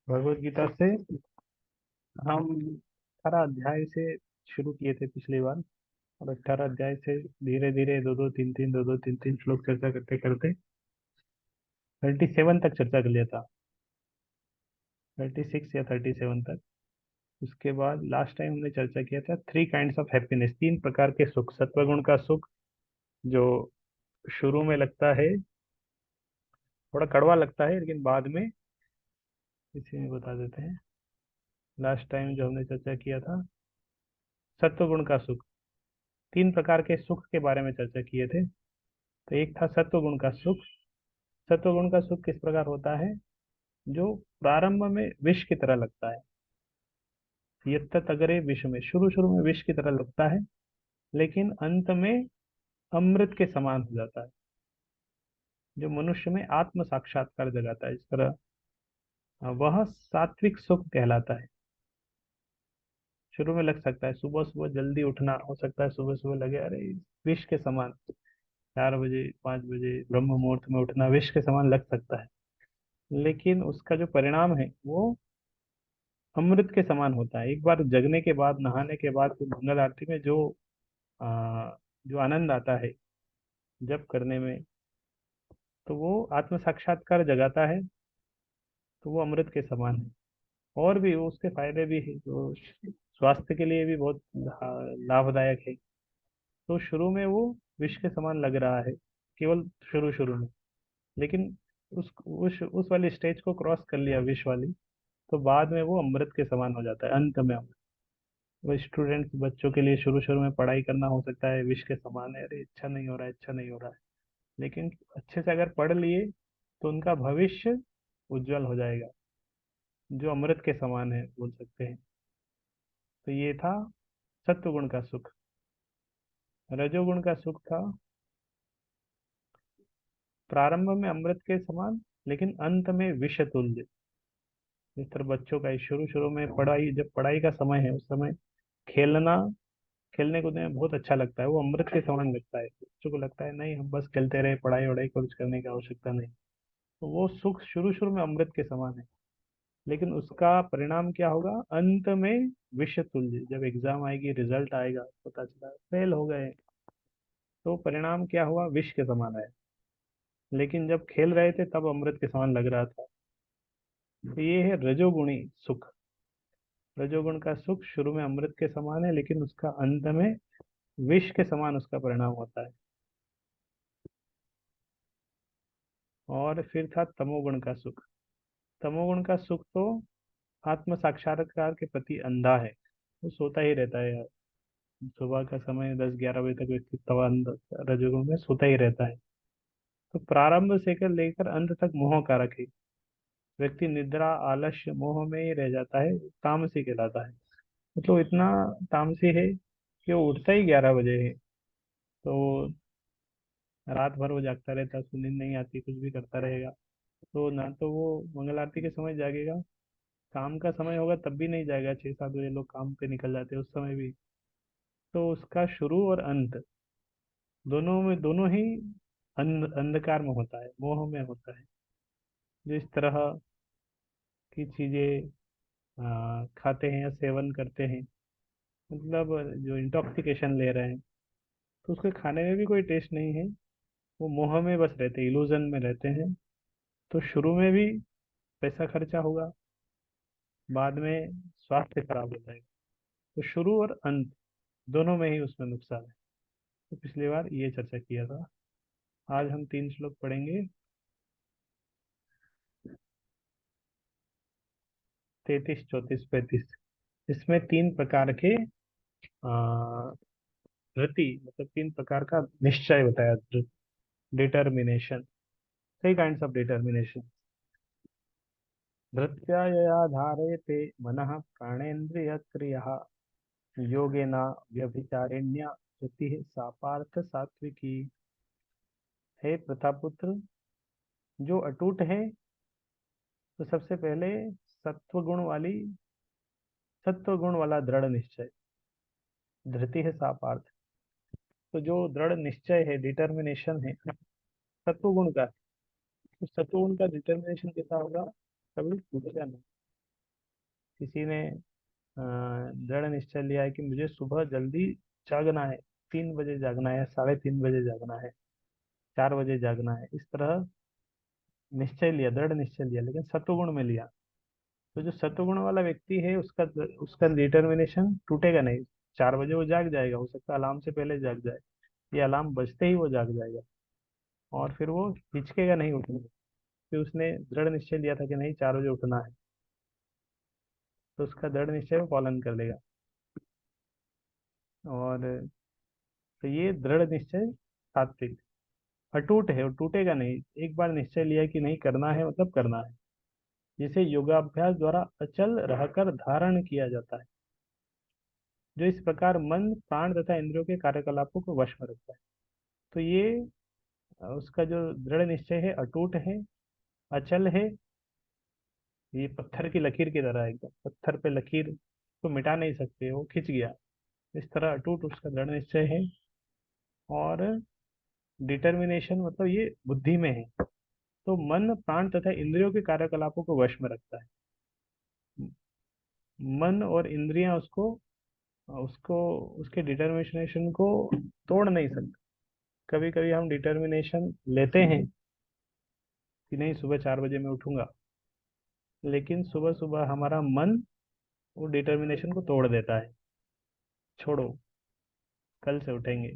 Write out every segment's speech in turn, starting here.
भगवत गीता से हम 18 अध्याय से शुरू किए थे पिछली बार। और 18 अध्याय से धीरे धीरे दो दो तीन तीन श्लोक चर्चा करते करते 37 तक चर्चा कर लिया था। 36 या 37 तक। उसके बाद लास्ट टाइम हमने चर्चा किया था थ्री काइंड्स ऑफ हैप्पीनेस, 3 प्रकार के सुख। सत्वगुण का सुख जो शुरू में लगता है, थोड़ा कड़वा लगता है, लेकिन बाद में इसी में बता देते हैं। लास्ट टाइम जो हमने चर्चा किया था सत्वगुण का सुख, 3 प्रकार के सुख के बारे में चर्चा किए थे। तो एक था सत्वगुण का सुख। सत्वगुण का सुख किस प्रकार होता है? जो प्रारंभ में विष की तरह लगता है। यत्तत अगरे विष में, शुरू शुरू में विष की तरह लगता है, लेकिन अंत में अमृत के समान हो जाता है। जो मनुष्य में आत्म साक्षात्कार जगाता है, इस तरह वह सात्विक सुख कहलाता है। शुरू में लग सकता है, सुबह सुबह जल्दी उठना, हो सकता है सुबह सुबह लगे अरे विष के समान, 4 बजे 5 बजे ब्रह्म मुहूर्त में उठना विष के समान लग सकता है। लेकिन उसका जो परिणाम है वो अमृत के समान होता है। एक बार जगने के बाद, नहाने के बाद फिर मंगल आरती में आ, जो आनंद आता है जप करने में, तो वो आत्म साक्षात्कार जगाता है। तो वो अमृत के समान है। और भी उसके फायदे भी है, जो स्वास्थ्य के लिए भी बहुत लाभदायक है। तो शुरू में वो विष के समान लग रहा है, केवल शुरू शुरू में। लेकिन उस वाली स्टेज को क्रॉस कर लिया, विष वाली, तो बाद में वो अमृत के समान हो जाता है, अंत में अमृत। वो स्टूडेंट्स, बच्चों के लिए शुरू शुरू में पढ़ाई करना हो सकता है विष के समान है, अरे अच्छा नहीं हो रहा है, अच्छा नहीं हो रहा है। लेकिन अच्छे से अगर पढ़ लिए तो उनका भविष्य उज्जवल हो जाएगा, जो अमृत के समान है बोल सकते हैं। तो ये था सत्वगुण का सुख। रजोगुण का सुख था प्रारंभ में अमृत के समान, लेकिन अंत में विष तुल्य। जिस तरह बच्चों का शुरू शुरू में पढ़ाई, जब पढ़ाई का समय है उस समय खेलना, खेलने कूदने में बहुत अच्छा लगता है, वो अमृत के समान लगता है। बच्चों को लगता है नहीं हम बस खेलते रहे, पढ़ाई वढ़ाई कुछ करने की आवश्यकता नहीं। तो वो सुख शुरू शुरू में अमृत के समान है। लेकिन उसका परिणाम क्या होगा अंत में? विष तुल्य। जब एग्जाम आएगी, रिजल्ट आएगा, पता चला फेल हो गए, तो परिणाम क्या हुआ? विष के समान है। लेकिन जब खेल रहे थे तब अमृत के समान लग रहा था। तो ये है रजोगुणी सुख। रजोगुण का सुख शुरू में अमृत के समान है, लेकिन उसका अंत में विष के समान उसका परिणाम होता है। और फिर था तमोगुण का सुख। तमोगुण का सुख तो आत्म साक्षात्कार के प्रति अंधा है, वो सोता ही रहता है यार। सुबह का समय 10-11 बजे तक व्यक्ति तवा रजोगुण में सोता ही रहता है। तो प्रारंभ से कर लेकर अंत तक मोह कारक है। व्यक्ति निद्रा, आलस्य, मोह में ही रह जाता है, तामसी कहलाता है। मतलब इतना तामसी है कि वो उठता ही 11 बजे है। तो रात भर वो जागता रहता है, उसको नींद नहीं आती, कुछ भी करता रहेगा। तो ना तो वो मंगल आरती के समय जागेगा, काम का समय होगा तब भी नहीं जाएगा, 6-7 बजे लोग काम पे निकल जाते हैं उस समय भी। तो उसका शुरू और अंत दोनों में, दोनों ही अंधकार में होता है, मोह में होता है। जिस तरह की चीजें खाते हैं या सेवन करते हैं, मतलब जो इंटॉक्सिकेशन ले रहे हैं, तो उसके खाने में भी कोई टेस्ट नहीं है। वो मोह में बस रहते हैं, इल्यूजन में रहते हैं। तो शुरू में भी पैसा खर्चा होगा, बाद में स्वास्थ्य खराब हो जाएगा। तो शुरू और अंत दोनों में ही उसमें नुकसान है। तो पिछली बार ये चर्चा किया था। आज हम 3 श्लोक पढ़ेंगे, 33, 34, 35। इसमें 3 प्रकार के धृति, मतलब 3 प्रकार का निश्चय बताया। Determination, 3 kinds of determination. धृत्या यया धारयते मनः प्राणेन्द्रिय क्रियः योगेना व्यभिचारिण्या धृतिः सा पार्थ सात्विकी। हे प्रतापुत्र, जो अटूट है, तो सबसे पहले सत्वगुण वाली, सत्वगुण वाला दृढ़ निश्चय, धृति है सा पार्थ। तो जो दृढ़ निश्चय है, डिटर्मिनेशन है, सत्वगुण का, तो सत्वगुण का डिटर्मिनेशन कैसा होगा? कभी टूटेगा नहीं। किसी ने दृढ़ निश्चय लिया है कि मुझे सुबह जल्दी जागना है, 3 बजे जागना है, 3:30 बजे जागना है, 4 बजे जागना है, इस तरह निश्चय लिया, दृढ़ निश्चय लिया, लेकिन सत्वगुण में लिया। तो जो सत्वगुण वाला व्यक्ति है उसका उसका डिटर्मिनेशन टूटेगा नहीं। 4 बजे वो जाग जाएगा, हो सकता है अलार्म से पहले जाग जाए, ये अलार्म बजते ही वो जाग जाएगा, और फिर वो हिचकेगा नहीं उठने में। फिर उसने दृढ़ निश्चय लिया था कि नहीं 4 बजे उठना है, तो उसका दृढ़ निश्चय वो पालन कर लेगा। और तो ये दृढ़ निश्चय सात्विक, अटूट है, वो टूटेगा नहीं। एक बार निश्चय लिया कि नहीं करना है मतलब करना है, जिसे योगाभ्यास द्वारा अचल रहकर धारण किया जाता है, जो इस प्रकार मन प्राण तथा इंद्रियों के कार्यकलापों को वश में रखता है। तो ये उसका जो दृढ़ निश्चय है अटूट है, अचल है। ये पत्थर की लकीर की तरह है, एकदम पत्थर पे लकीर को मिटा नहीं सकते, वो खिंच गया, इस तरह अटूट उसका दृढ़ निश्चय है। और डिटर्मिनेशन मतलब ये बुद्धि में है, तो मन प्राण तथा इंद्रियों के कार्यकलापों को वश में रखता है। मन और इंद्रियां उसको उसको उसके डिटर्मिनेशन को तोड़ नहीं सकते। कभी कभी हम डिटर्मिनेशन लेते हैं कि नहीं सुबह 4 बजे मैं उठूंगा, लेकिन सुबह सुबह हमारा मन वो डिटर्मिनेशन को तोड़ देता है। छोड़ो, कल से उठेंगे,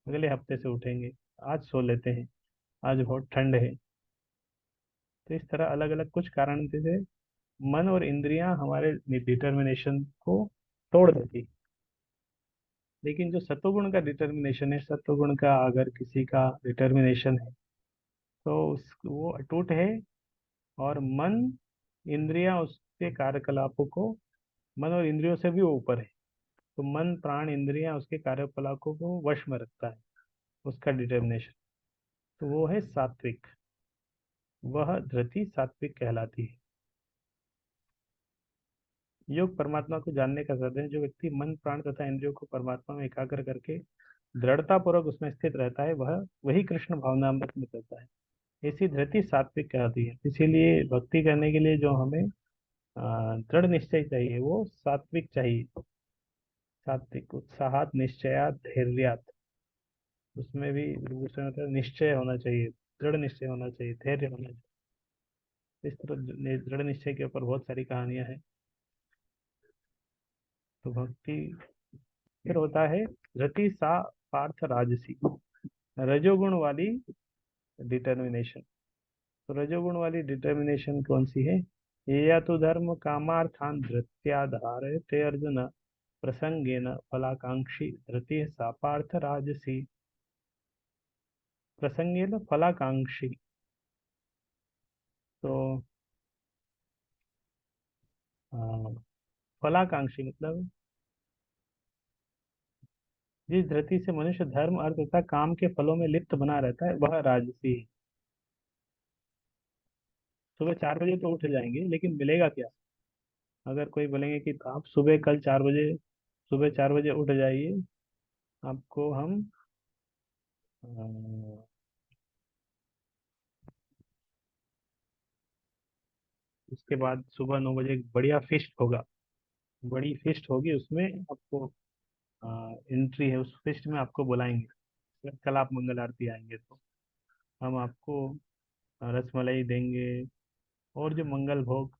अगले हफ्ते से उठेंगे, आज सो लेते हैं, आज बहुत ठंड है। तो इस तरह अलग अलग कुछ कारण से मन और इंद्रियां हमारे डिटर्मिनेशन को तोड़ देती। लेकिन जो सत्वगुण का डिटर्मिनेशन है, सत्वगुण का अगर किसी का डिटर्मिनेशन है तो वो अटूट है, और मन इंद्रियां उसके कार्यकलापों को, मन और इंद्रियों से भी वो ऊपर है। तो मन प्राण इंद्रियां उसके कार्यकलापों को वश में रखता है, उसका डिटर्मिनेशन। तो वो है सात्विक, वह धृति सात्विक कहलाती है। योग परमात्मा को जानने का साधन है। जो व्यक्ति मन प्राण तथा इंद्रियों को परमात्मा में एकाग्र करके दृढ़ता पूर्वक उसमें स्थित रहता है, वह वही कृष्ण भावनामृत में करता है। ऐसी धृति सात्विक कहती है। इसीलिए भक्ति करने के लिए जो हमें दृढ़ निश्चय चाहिए वो सात्विक चाहिए। सात्विक उत्साहात निश्चयात धैर्यात, उसमें भी विभूषण होता है, निश्चय होना चाहिए, दृढ़ निश्चय होना चाहिए, धैर्य होना चाहिए। इस तरह दृढ़ निश्चय के ऊपर बहुत सारी कहानियां हैं। तो भक्ति फिर होता है रति सा पार्थ राजसी, रजोगुण वाली डिटर्मिनेशन। तो रजोगुण वाली डिटर्मिनेशन कौन सी है? ये या तो धर्म कामार्थान धृत्याधार ते अर्जुन प्रसंगेन फलाकांक्षी धृति सा पार्थ राजसी। प्रसंगेन फलाकांक्षी, तो अ, फलाकांक्षी मतलब जिस धृति से मनुष्य धर्म अर्थ तथा काम के फलों में लिप्त बना रहता है वह राजसी है। सुबह 4 बजे तो उठ जाएंगे, लेकिन मिलेगा क्या? अगर कोई बोलेंगे कि आप सुबह कल 4 बजे, सुबह 4 बजे उठ जाइए, आपको हम अ, उसके बाद सुबह 9 बजे एक बढ़िया फिस्ट होगा, बड़ी फिस्ट होगी, उसमें आपको एंट्री है, उस फिस्ट में आपको बुलाएंगे। अगर कल आप मंगल आरती आएंगे तो हम आपको रसमलाई देंगे, और जो मंगल भोग,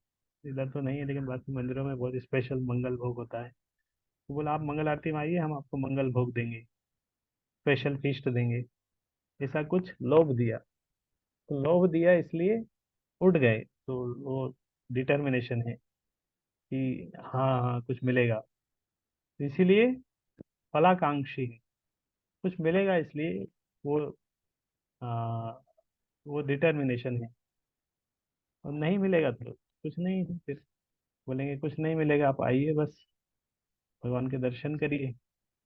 इधर तो नहीं है लेकिन बाकी मंदिरों में बहुत स्पेशल मंगल भोग होता है। तो बोला आप मंगल आरती में आइए, हम आपको मंगल भोग देंगे, स्पेशल फीस्ट देंगे। ऐसा कुछ लोभ दिया, तो लोभ दिया इसलिए उठ गए, तो वो डिटर्मिनेशन है कि हाँ हाँ कुछ मिलेगा, तो इसीलिए फलाकांक्षी है, कुछ मिलेगा इसलिए वो आ, वो डिटर्मिनेशन है। और नहीं मिलेगा तो कुछ नहीं है, फिर बोलेंगे कुछ नहीं मिलेगा, आप आइए बस, भगवान के दर्शन करिए,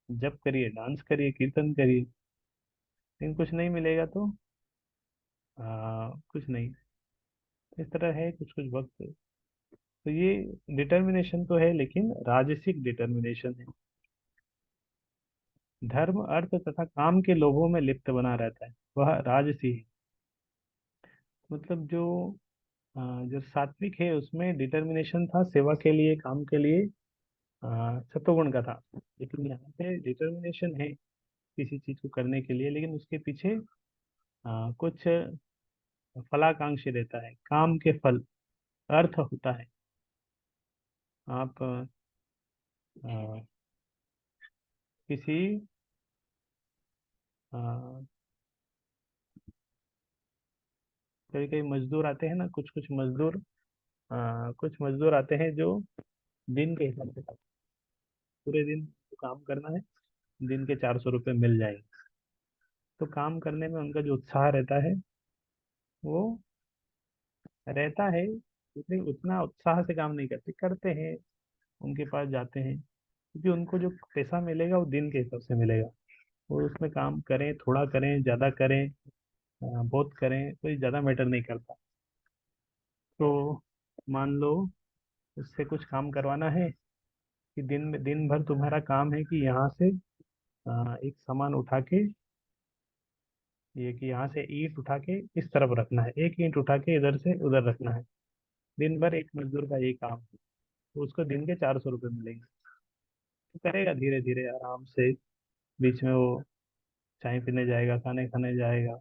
जप करिए, डांस करिए, कीर्तन करिए। लेकिन कुछ नहीं मिलेगा तो कुछ नहीं। इस तरह है कुछ कुछ वक्त। तो ये डिटर्मिनेशन तो है, लेकिन राजसिक डिटर्मिनेशन है। धर्म अर्थ तथा काम के लोभों में लिप्त बना रहता है, वह राजसी है। मतलब जो जो सात्विक है उसमें डिटर्मिनेशन था सेवा के लिए, काम के लिए, सत्वगुण का था। लेकिन यहाँ पे डिटर्मिनेशन है किसी चीज को करने के लिए, लेकिन उसके पीछे कुछ फलाकांक्षी रहता है, काम के फल, अर्थ होता है। आप अ, किसी कभी कभी मजदूर आते हैं ना, कुछ मजदूर आते हैं जो दिन के हिसाब से पूरे दिन जो काम करना है, दिन के 400 रुपये मिल जाएंगे। तो काम करने में उनका जो उत्साह रहता है वो रहता है, लेकिन उतना उत्साह से काम नहीं करते, करते हैं, उनके पास जाते हैं, क्योंकि उनको जो पैसा मिलेगा वो दिन के हिसाब से मिलेगा। वो उसमें काम करें, थोड़ा करें, ज़्यादा करें, बहुत करें, कोई ज़्यादा मैटर नहीं करता। तो मान लो उससे कुछ काम करवाना है कि दिन भर तुम्हारा काम है कि यहाँ से एक सामान उठा के, ये कि यहाँ से ईंट उठा के इस तरफ रखना है, एक ईंट उठा के इधर से उधर रखना है। दिन भर एक मजदूर का ये काम है, तो उसको दिन के 400 रुपये मिलेंगे। तो करेगा धीरे धीरे आराम से, बीच में वो चाय पीने जाएगा, खाने खाने जाएगा,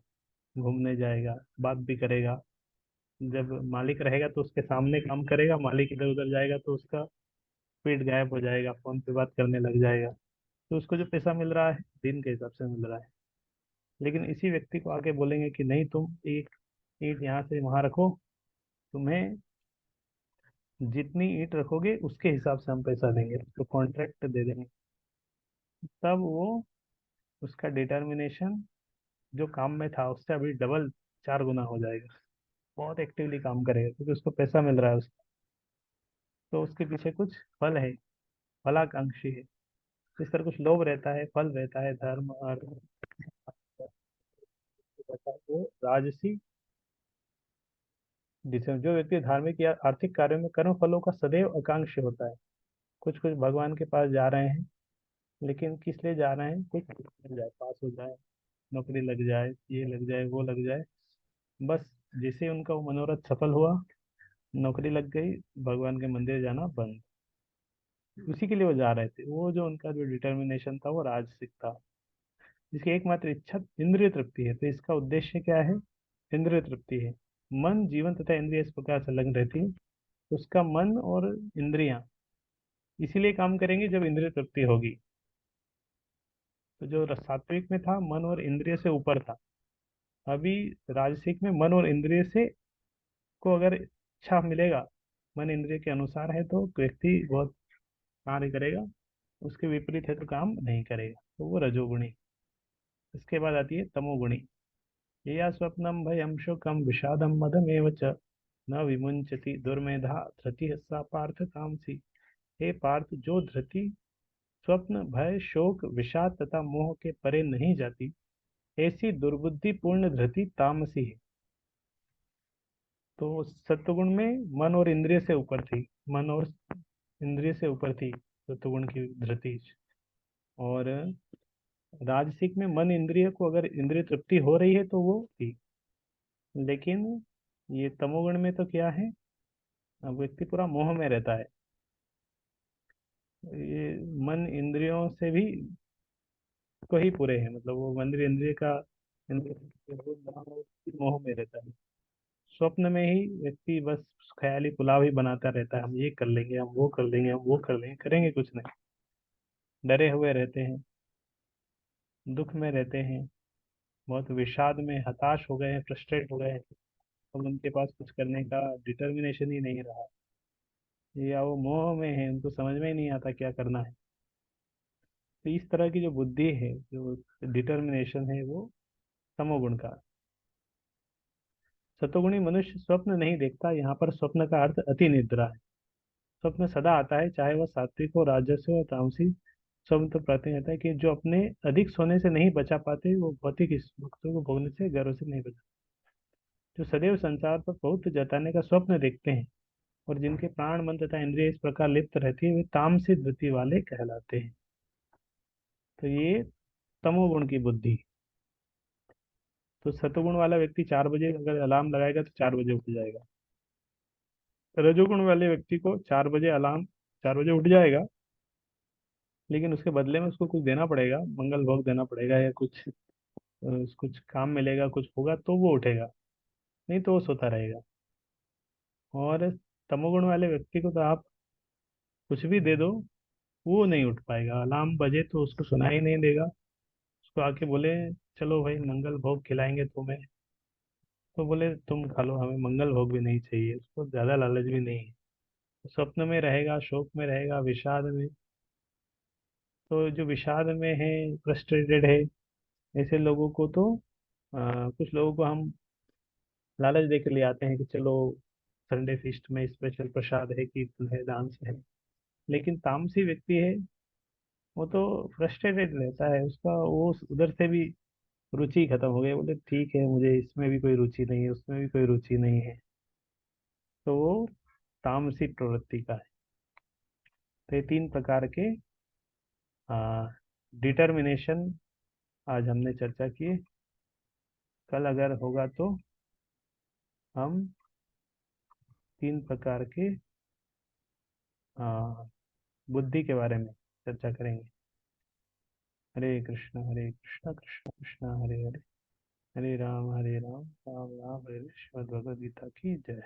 घूमने जाएगा, बात भी करेगा। जब मालिक रहेगा तो उसके सामने काम करेगा, मालिक इधर उधर जाएगा तो उसका स्पीड गायब हो जाएगा, फोन पे बात करने लग जाएगा। तो उसको जो पैसा मिल रहा है दिन के हिसाब से मिल रहा है। लेकिन इसी व्यक्ति को आके बोलेंगे कि नहीं, तुम एक ईंट यहाँ से वहां रखो, तुम्हें जितनी ईंट रखोगे उसके हिसाब से हम पैसा देंगे, तो कॉन्ट्रैक्ट दे देंगे। तब वो उसका डिटर्मिनेशन जो काम में था उससे अभी डबल, 4 गुना हो जाएगा। बहुत एक्टिवली काम करेगा क्योंकि उसको पैसा मिल रहा है उसका। तो उसके पीछे कुछ फल है, फलाकांक्षी है। इस तरह कुछ लोभ रहता है, फल रहता है, धर्म और रहता है, वो राजसी जिसमें जो व्यक्ति धार्मिक या आर्थिक कार्यों में कर्म फलों का सदैव आकांक्षी होता है। कुछ कुछ भगवान के पास जा रहे हैं, लेकिन किस लिए जा रहे हैं, कुछ मिल जाए, पास हो जाए, नौकरी लग जाए, ये लग जाए, वो लग जाए, बस। जैसे उनका वो मनोरथ सफल हुआ, नौकरी लग गई, भगवान के मंदिर जाना बंद। उसी के लिए वो जा रहे थे। वो जो उनका जो डिटर्मिनेशन था वो राजसिक था, जिसकी एकमात्र इच्छा इंद्रिय तृप्ति है। तो इसका उद्देश्य क्या है? इंद्रिय तृप्ति है। मन, जीवन तथा इंद्रिय इस प्रकार संलग्न रहती है, तो उसका मन और इंद्रियां इसीलिए काम करेंगे जब इंद्रिय तृप्ति होगी। तो जो सात्विक में था मन और इंद्रिय से ऊपर था, अभी राजसिक में मन और इंद्रिय से को अगर इच्छा मिलेगा, मन इंद्रिय के अनुसार है तो व्यक्ति बहुत कार्य करेगा, उसके विपरीत है तो काम नहीं करेगा, तो वो रजोगुणी। इसके बाद आती है तमोगुणी। ये या स्वप्नम भयम शोकम विषादम मदमेव च न विमुंचति दुर्मेधा धृति सा पार्थ तामसी। हे पार्थ, जो धृति स्वप्न, भय, शोक, विषाद तथा मोह के परे नहीं जाती, ऐसी दुर्बुद्धि पूर्ण धृति तामसी है। तो सत्वगुण में मन और इंद्रिय से ऊपर थी, मन और इंद्रिय से ऊपर थी सत्वगुण की धृति। और राजसिक में मन इंद्रिय को अगर इंद्रिय तृप्ति हो रही है तो वो थी। लेकिन ये तमोगुण में तो क्या है, अब व्यक्ति पूरा मोह में रहता है। ये मन इंद्रियों से भी को ही पूरे है, मतलब वो मंदिर इंद्रिय का मोह में रहता है। स्वप्न में ही व्यक्ति बस ख्याली पुलाव ही बनाता रहता है, हम ये कर लेंगे, हम वो कर लेंगे, हम वो कर लेंगे, करेंगे कुछ नहीं। डरे हुए रहते हैं, दुख में रहते हैं, बहुत विषाद में, हताश हो गए हैं, फ्रस्ट्रेट हो गए हैं। अब उनके पास कुछ करने का डिटर्मिनेशन ही नहीं रहा, या वो मोह में है, उनको समझ में ही नहीं आता क्या करना है। तो इस तरह की जो बुद्धि है, जो डिटर्मिनेशन है, वो तमोगुण का। सतोगुणी मनुष्य स्वप्न नहीं देखता। यहाँ पर स्वप्न का अर्थ अति निद्रा है। स्वप्न सदा आता है, चाहे वह सात्विक हो, राजस हो या तामसी। स्वप्न तो प्रार्थना रहता है कि जो अपने अधिक सोने से नहीं बचा पाते, वो भौतिक सुखों को भोगने से, गर्व से नहीं बचा, जो सदैव संसार पर बहुत जताने का स्वप्न देखते हैं और जिनके प्राण, मन तथा इंद्रिय इस प्रकार लिप्त रहती है, वे तामसी वृत्ति वाले कहलाते हैं। तो ये तमोगुण की बुद्धि। तो सतोगुण वाला व्यक्ति 4 बजे अगर अलार्म लगाएगा तो 4 बजे उठ जाएगा। रजोगुण वाले व्यक्ति को 4 बजे अलार्म, 4 बजे उठ जाएगा, लेकिन उसके बदले में उसको कुछ देना पड़ेगा, मंगल भोग देना पड़ेगा या कुछ काम मिलेगा, कुछ होगा तो वो उठेगा, नहीं तो वो सोता रहेगा। और तमोगुण वाले व्यक्ति को तो आप कुछ भी दे दो, वो नहीं उठ पाएगा, अलार्म बजे तो उसको सुनाई नहीं देगा। उसको आके बोले चलो भाई मंगल भोग खिलाएंगे तुम्हें, तो बोले तुम खा लो, हमें मंगल भोग भी नहीं चाहिए, उसको ज्यादा लालच भी नहीं है। स्वप्न में रहेगा, शोक में रहेगा, विषाद में। तो जो विषाद में है, फ्रस्ट्रेटेड है, ऐसे लोगों को तो कुछ लोगों को हम लालच दे के ले आते हैं कि चलो संडे फीस्ट में स्पेशल प्रसाद है, कीर्तन है, डांस है। लेकिन तामसी व्यक्ति है, वो तो फ्रस्ट्रेटेड रहता है, उसका वो उधर से भी रुचि खत्म हो गई, बोले ठीक है मुझे इसमें भी कोई रुचि नहीं है, उसमें भी कोई रुचि नहीं है। तो वो तामसी प्रवृत्ति का है। तो ये 3 प्रकार के डिटर्मिनेशन आज हमने चर्चा की। कल अगर होगा तो हम 3 प्रकार के आ, बुद्धि के बारे में चर्चा करेंगे। हरे कृष्णा कृष्ण कृष्णा हरे हरे, हरे राम राम राम हरे हरे। श्रीमद् भगवद गीता की जय।